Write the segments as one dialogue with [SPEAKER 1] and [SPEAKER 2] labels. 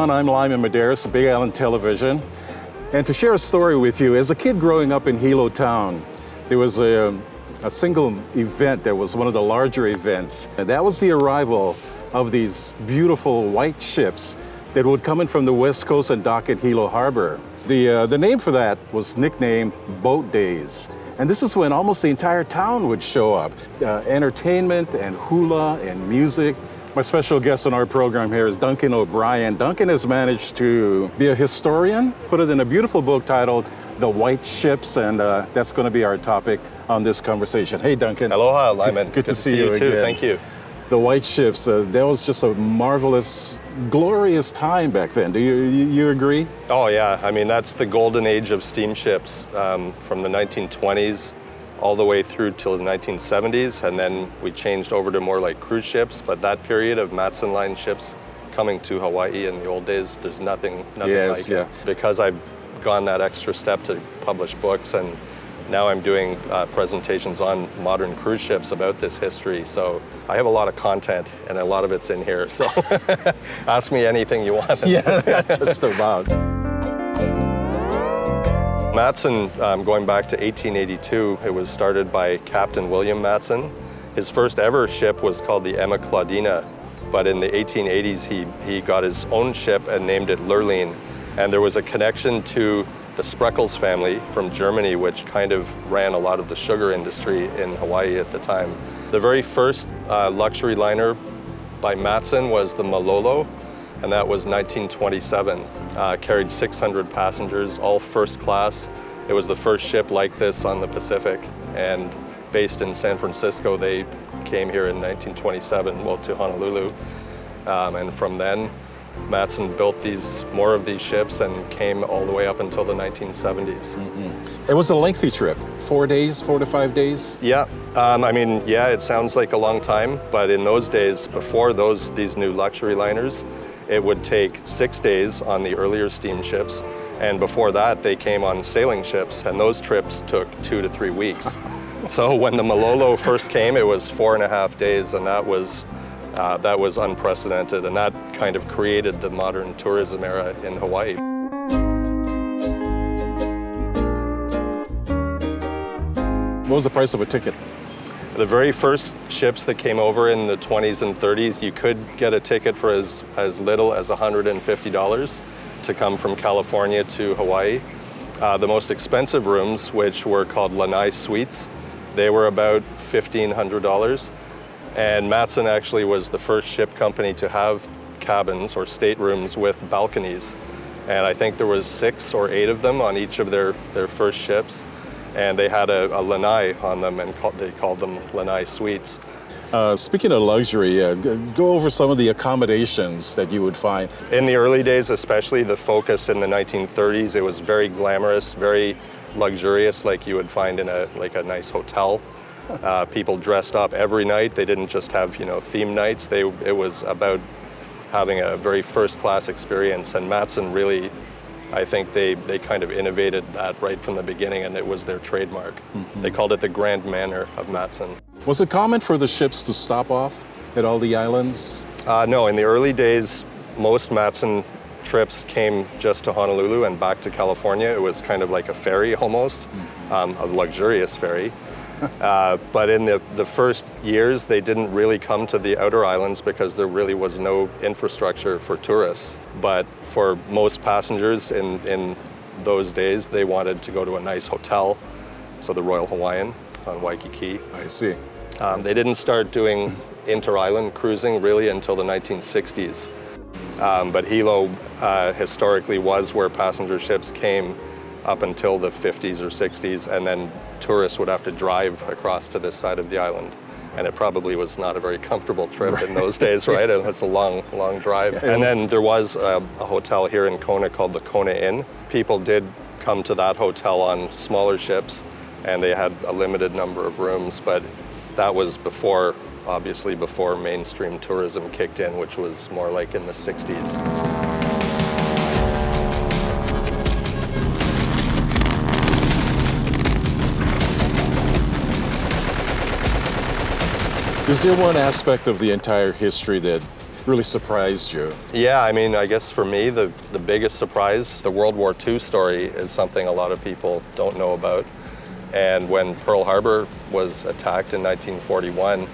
[SPEAKER 1] everyone, I'm Lyman Medeiros, Big Island Television. And to share a story with you, as a kid growing up in Hilo Town, there was a single event that was one of the larger events. And that was the arrival of these beautiful white ships that would come in from the West Coast and dock at Hilo Harbor. The name for that was nicknamed Boat Days. And this is when almost the entire town would show up. Entertainment and hula and music. My special guest on our program here is Duncan O'Brien. Duncan has managed to be a historian, put it in a beautiful book titled The White Ships, and that's going to be our topic on this conversation. Hey, Duncan.
[SPEAKER 2] Aloha, Lyman.
[SPEAKER 1] Good to see you
[SPEAKER 2] too.
[SPEAKER 1] again.
[SPEAKER 2] Thank you.
[SPEAKER 1] The White Ships, that was just a marvelous, glorious time back then. Do you agree?
[SPEAKER 2] Oh, yeah. I mean, that's the golden age of steamships from the 1920s all the way through till the 1970s, and then we changed over to more like cruise ships. But that period of Matson line ships coming to Hawaii in the old days, there's nothing like it. Because I've gone that extra step to publish books, and now I'm doing presentations on modern cruise ships about this history. So I have a lot of content, and a lot of it's in here. So ask me anything you want.
[SPEAKER 1] Yeah, just about.
[SPEAKER 2] Matson, going back to 1882, it was started by Captain William Matson. His first ever ship was called the Emma Claudina, but in the 1880s he got his own ship and named it Lurline. And there was a connection to the Spreckels family from Germany, which kind of ran a lot of the sugar industry in Hawaii at the time. The very first luxury liner by Matson was the Malolo, and that was 1927. Carried 600 passengers, all first class. It was the first ship like this on the Pacific, and based in San Francisco, they came here in 1927, well, to Honolulu. And from then, Matson built more of these ships and came all the way up until the 1970s.
[SPEAKER 1] It was a lengthy trip, 4 days, 4 to 5 days?
[SPEAKER 2] Yeah, I mean, yeah, it sounds like a long time, but in those days, before these new luxury liners, it would take 6 days on the earlier steamships, and before that they came on sailing ships, and those trips took 2 to 3 weeks. So when the Malolo first came, it was 4.5 days, and that was unprecedented, and that kind of created the modern tourism era in Hawaii.
[SPEAKER 1] What was the price of a ticket?
[SPEAKER 2] The very first ships that came over in the 20s and 30s, you could get a ticket for as little as $150 to come from California to Hawaii. The most expensive rooms, which were called lanai suites, they were about $1,500. And Matson actually was the first ship company to have cabins or staterooms with balconies. And I think there was 6 or 8 of them on each of their first ships. And they had a lanai on them, and they called them lanai suites.
[SPEAKER 1] Speaking of luxury, go over some of the accommodations that you would find.
[SPEAKER 2] In the early days, especially the focus in the 1930s, it was very glamorous, very luxurious, like you would find in a nice hotel. People dressed up every night. They didn't just have theme nights. It was about having a very first-class experience. And Matson really, I think they kind of innovated that right from the beginning, and it was their trademark. They called it the Grand Manner of Matson.
[SPEAKER 1] Was it common for the ships to stop off at all the islands?
[SPEAKER 2] No, in the early days, most Matson trips came just to Honolulu and back to California. It was kind of like a ferry almost, a luxurious ferry. But in the first years, they didn't really come to the outer islands because there really was no infrastructure for tourists. But for most passengers in those days, they wanted to go to a nice hotel, so the Royal Hawaiian on Waikiki.
[SPEAKER 1] I see.
[SPEAKER 2] They didn't start doing inter-island cruising really until the 1960s. But Hilo historically was where passenger ships came up until the 50s or 60s, and then tourists would have to drive across to this side of the island. And it probably was not a very comfortable trip in those days, right? It's a long, long drive. And then there was a hotel here in Kona called the Kona Inn. People did come to that hotel on smaller ships, and they had a limited number of rooms, but that was obviously before mainstream tourism kicked in, which was more like in the 60s.
[SPEAKER 1] Is there one aspect of the entire history that really surprised you?
[SPEAKER 2] Yeah, I mean, I guess for me, the biggest surprise, the World War II story is something a lot of people don't know about. And when Pearl Harbor was attacked in 1941,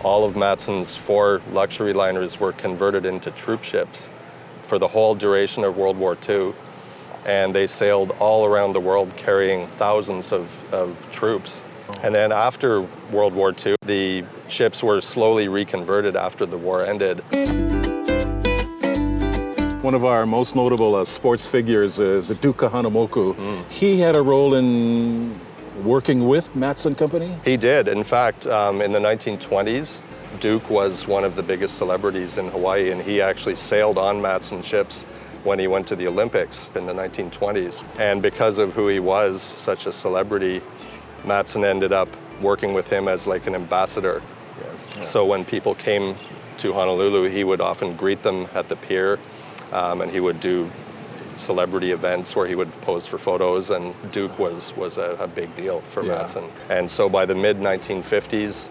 [SPEAKER 2] all of Matson's 4 luxury liners were converted into troop ships for the whole duration of World War II. And they sailed all around the world carrying thousands of troops. And then after World War II, the ships were slowly reconverted after the war ended.
[SPEAKER 1] One of our most notable sports figures is Duke Kahanamoku. He had a role in working with Matson Company?
[SPEAKER 2] He did. In fact, in the 1920s, Duke was one of the biggest celebrities in Hawaii, and he actually sailed on Matson ships when he went to the Olympics in the 1920s. And because of who he was, such a celebrity, Matson ended up working with him as like an ambassador.
[SPEAKER 1] Yes. Yeah.
[SPEAKER 2] So when people came to Honolulu, he would often greet them at the pier, and he would do celebrity events where he would pose for photos, and Duke was a big deal for Matson. And so by the mid-1950s,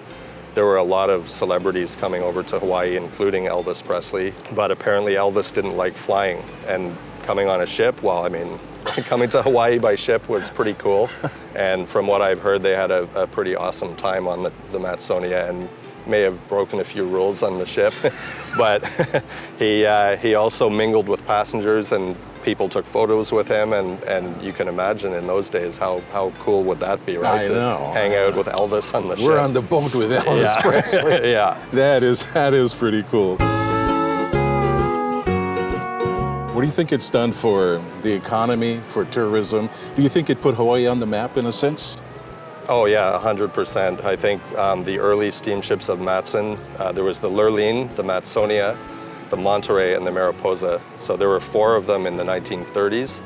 [SPEAKER 2] there were a lot of celebrities coming over to Hawaii, including Elvis Presley. But apparently Elvis didn't like flying, and coming on a ship, well, I mean, coming to Hawaii by ship was pretty cool. And from what I've heard, they had a pretty awesome time on the Matsonia, and may have broken a few rules on the ship. But he also mingled with passengers, and people took photos with him, and you can imagine in those days how cool would that be, right?
[SPEAKER 1] I know.
[SPEAKER 2] Hang out with Elvis on the ship.
[SPEAKER 1] We're on the boat with Elvis Presley.
[SPEAKER 2] Yeah.
[SPEAKER 1] That is pretty cool. What do you think it's done for the economy, for tourism? Do you think it put Hawaii on the map in a sense?
[SPEAKER 2] Oh yeah, 100%. I think the early steamships of Matson, there was the Lurline, the Matsonia, the Monterey, and the Mariposa. So there were 4 of them in the 1930s.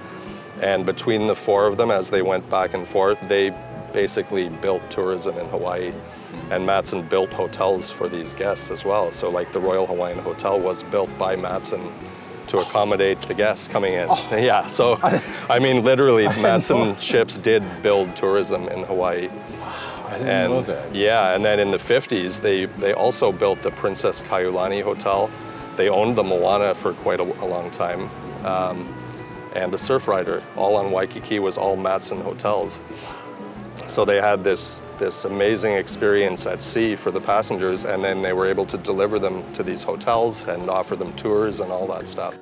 [SPEAKER 2] And between the 4 of them, as they went back and forth, they basically built tourism in Hawaii. And Matson built hotels for these guests as well. So like the Royal Hawaiian Hotel was built by Matson to accommodate the guests coming in. Oh. Yeah, so I mean, literally, Matson ships did build tourism in Hawaii.
[SPEAKER 1] Wow, I didn't know that.
[SPEAKER 2] Yeah, and then in the 50s, they also built the Princess Kaiulani Hotel. They owned the Moana for quite a long time. And the Surf Rider, all on Waikiki, was all Matson hotels. So they had this amazing experience at sea for the passengers, and then they were able to deliver them to these hotels and offer them tours and all that stuff.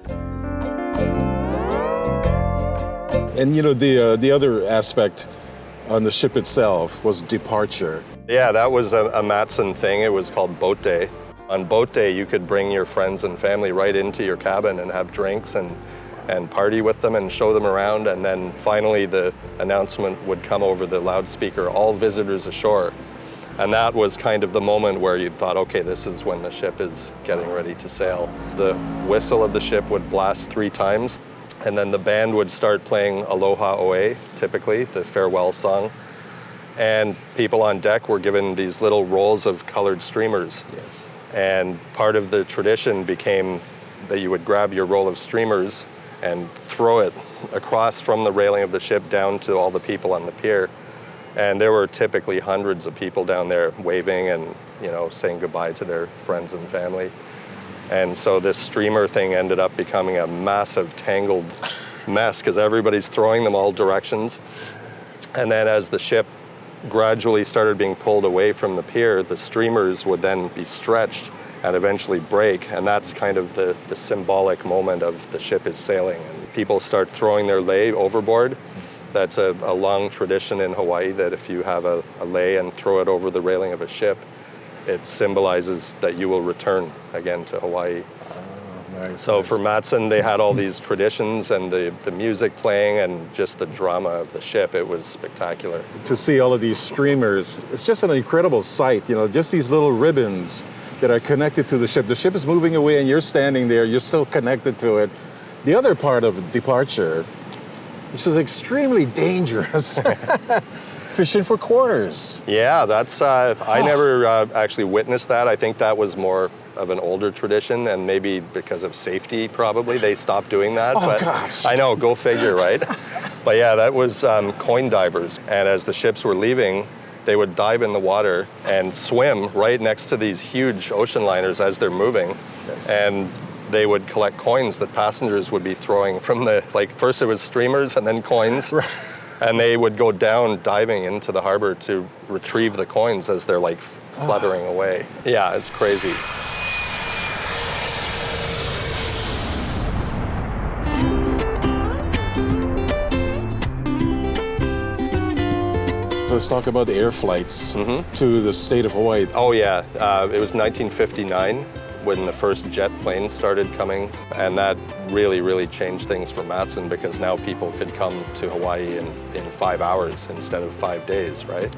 [SPEAKER 1] And you know, the other aspect on the ship itself was departure.
[SPEAKER 2] Yeah, that was a Matson thing. It was called Boat Day. On Boat Day, you could bring your friends and family right into your cabin and have drinks and party with them and show them around. And then finally the announcement would come over the loudspeaker, all visitors ashore. And that was kind of the moment where you thought, okay, this is when the ship is getting ready to sail. The whistle of the ship would blast 3 times, and then the band would start playing Aloha Oe, typically, the farewell song. And people on deck were given these little rolls of colored streamers.
[SPEAKER 1] Yes.
[SPEAKER 2] And part of the tradition became that you would grab your roll of streamers and throw it across from the railing of the ship down to all the people on the pier. And there were typically hundreds of people down there waving and, you know, saying goodbye to their friends and family. And so this streamer thing ended up becoming a massive tangled mess because everybody's throwing them all directions. And then as the ship gradually started being pulled away from the pier, the streamers would then be stretched and eventually break, and that's kind of the symbolic moment of the ship is sailing. And people start throwing their lei overboard. That's a long tradition in Hawaii, that if you have a lei and throw it over the railing of a ship, it symbolizes that you will return again to Hawaii.
[SPEAKER 1] Nice,
[SPEAKER 2] so
[SPEAKER 1] nice.
[SPEAKER 2] For Matson, they had all these traditions and the music playing and just the drama of the ship. It was spectacular.
[SPEAKER 1] To see all of these streamers, it's just an incredible sight, you know, just these little ribbons that are connected to the ship. The ship is moving away and you're standing there, you're still connected to it. The other part of departure, which is extremely dangerous, fishing for quarters.
[SPEAKER 2] Yeah, that's, I never actually witnessed that. I think that was more of an older tradition, and maybe because of safety, probably, they stopped doing that.
[SPEAKER 1] Oh,
[SPEAKER 2] but
[SPEAKER 1] gosh.
[SPEAKER 2] I know, go figure, right? But yeah, that was coin divers. And as the ships were leaving, they would dive in the water and swim right next to these huge ocean liners as they're moving.
[SPEAKER 1] Yes.
[SPEAKER 2] And they would collect coins that passengers would be throwing from the, like first it was streamers and then coins.
[SPEAKER 1] Right.
[SPEAKER 2] And they would go down diving into the harbor to retrieve the coins as they're like fluttering away. Yeah, it's crazy.
[SPEAKER 1] So let's talk about the air flights to the state of Hawaii.
[SPEAKER 2] Oh yeah, it was 1959 when the first jet planes started coming, and that really, really changed things for Matson because now people could come to Hawaii in 5 hours instead of 5 days, right?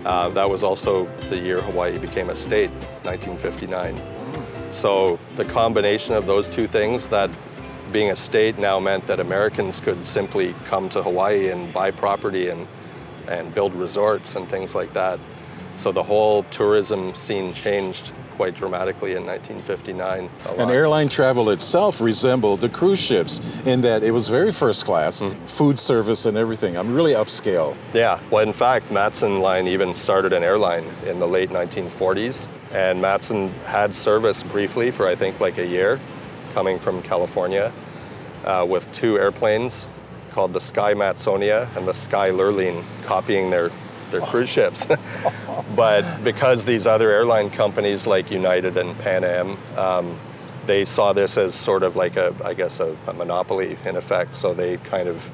[SPEAKER 2] That was also the year Hawaii became a state, 1959. So the combination of those two things, that being a state now meant that Americans could simply come to Hawaii and buy property and build resorts and things like that. So the whole tourism scene changed quite dramatically in 1959.
[SPEAKER 1] And airline travel itself resembled the cruise ships in that it was very first class, food service and everything. I'm really upscale.
[SPEAKER 2] Yeah, well in fact, Matson Line even started an airline in the late 1940s. And Matson had service briefly for I think like a year, coming from California with 2 airplanes called the Sky Matsonia and the Sky Lurleen, copying their cruise ships. But because these other airline companies like United and Pan Am, they saw this as sort of like a monopoly in effect. So they kind of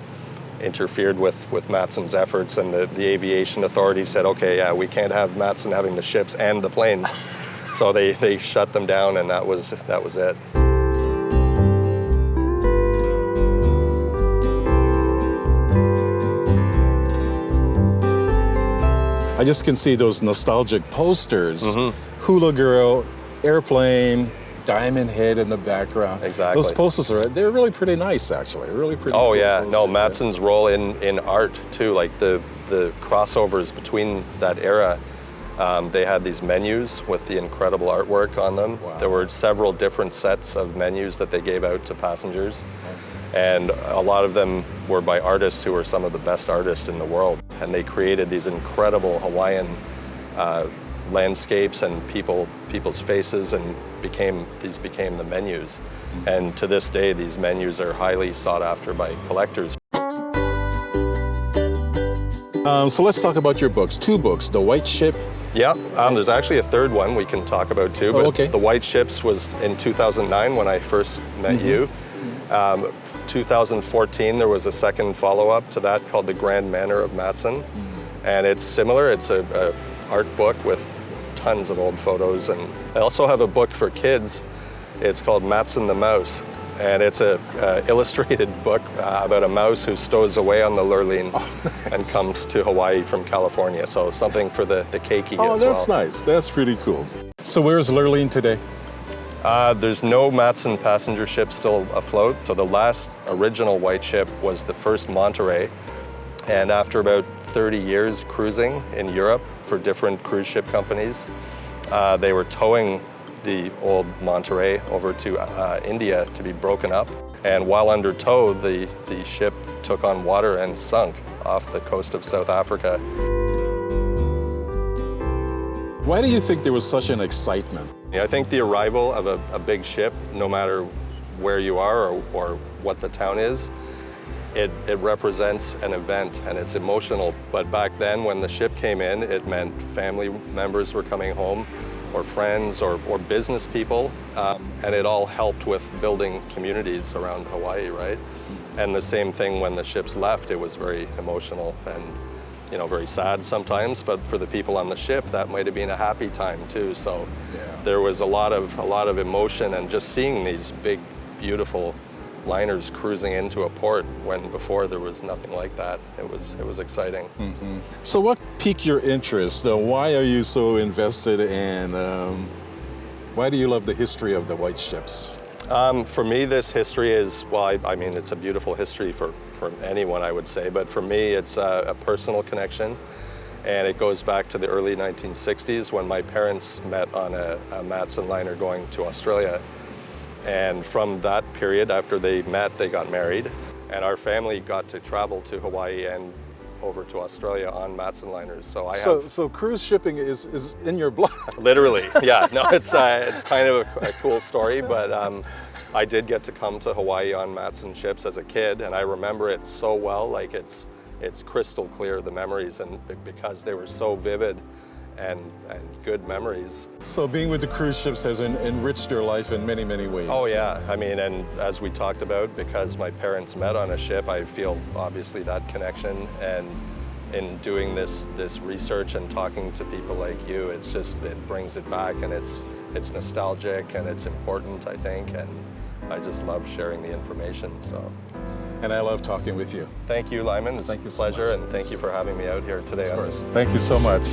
[SPEAKER 2] interfered with Matson's efforts, and the aviation authority said, okay, yeah, we can't have Matson having the ships and the planes. So they shut them down, and that was it.
[SPEAKER 1] I just can see those nostalgic posters, hula girl, airplane, diamond head in the background.
[SPEAKER 2] Exactly.
[SPEAKER 1] Those posters they're really pretty nice actually, really pretty
[SPEAKER 2] Oh
[SPEAKER 1] cool
[SPEAKER 2] yeah,
[SPEAKER 1] posters,
[SPEAKER 2] no, Matson's role in art too, like the crossovers between that era. They had these menus with the incredible artwork on them.
[SPEAKER 1] Wow.
[SPEAKER 2] There were several different sets of menus that they gave out to passengers. And a lot of them were by artists who were some of the best artists in the world. And they created these incredible Hawaiian landscapes and people's faces, and these became the menus. And to this day, these menus are highly sought after by collectors.
[SPEAKER 1] So let's talk about your books. 2 books, The White Ship.
[SPEAKER 2] Yeah, there's actually a third one we can talk about too, but
[SPEAKER 1] okay.
[SPEAKER 2] The White Ships was in 2009 when I first met you. 2014, there was a second follow-up to that called The Grand Manner of Matson. And it's similar. It's a art book with tons of old photos. And I also have a book for kids. It's called Matson the Mouse. And it's a illustrated book about a mouse who stows away on the Lurleen and comes to Hawaii from California. So something for the keiki as well.
[SPEAKER 1] Oh, that's nice. That's pretty cool. So where's Lurleen today?
[SPEAKER 2] There's no Matson passenger ship still afloat. So the last original White Ship was the first Monterey. And after about 30 years cruising in Europe for different cruise ship companies, they were towing the old Monterey over to India to be broken up. And while under tow, the ship took on water and sunk off the coast of South Africa.
[SPEAKER 1] Why do you think there was such an excitement?
[SPEAKER 2] I think the arrival of a big ship, no matter where you are or what the town is, it represents an event and it's emotional. But back then when the ship came in, it meant family members were coming home, or friends or business people, and it all helped with building communities around Hawaii, right? And the same thing when the ships left, it was very emotional and very sad sometimes, but for the people on the ship, that might have been a happy time too. So there was a lot of emotion, and just seeing these big, beautiful liners cruising into a port when before there was nothing like that. It was exciting.
[SPEAKER 1] So what piqued your interest? Why are you so invested, and why do you love the history of the white ships?
[SPEAKER 2] For me, this history is, well, I mean, it's a beautiful history for anyone, I would say, but for me, it's a personal connection. And it goes back to the early 1960s when my parents met on a Matson liner going to Australia. And from that period, after they met, they got married. And our family got to travel to Hawaii and over to Australia on Matson liners. So I
[SPEAKER 1] So,
[SPEAKER 2] have
[SPEAKER 1] so cruise shipping is in your blood.
[SPEAKER 2] literally, yeah. No, it's kind of a cool story, but I did get to come to Hawaii on Matson ships as a kid, and I remember it so well. Like it's crystal clear, the memories, and because they were so vivid and good memories.
[SPEAKER 1] So being with the cruise ships has enriched your life in many, many ways.
[SPEAKER 2] Oh yeah, I mean, and as we talked about, because my parents met on a ship, I feel obviously that connection, and in doing this research and talking to people like you, it brings it back, and it's nostalgic and it's important, I think, and I just love sharing the information. So.
[SPEAKER 1] And I love talking with you.
[SPEAKER 2] Thank you, Lyman. It's
[SPEAKER 1] Thank you
[SPEAKER 2] a
[SPEAKER 1] so
[SPEAKER 2] pleasure,
[SPEAKER 1] much.
[SPEAKER 2] and thank you for having me out here today.
[SPEAKER 1] Of course. Thank you so much.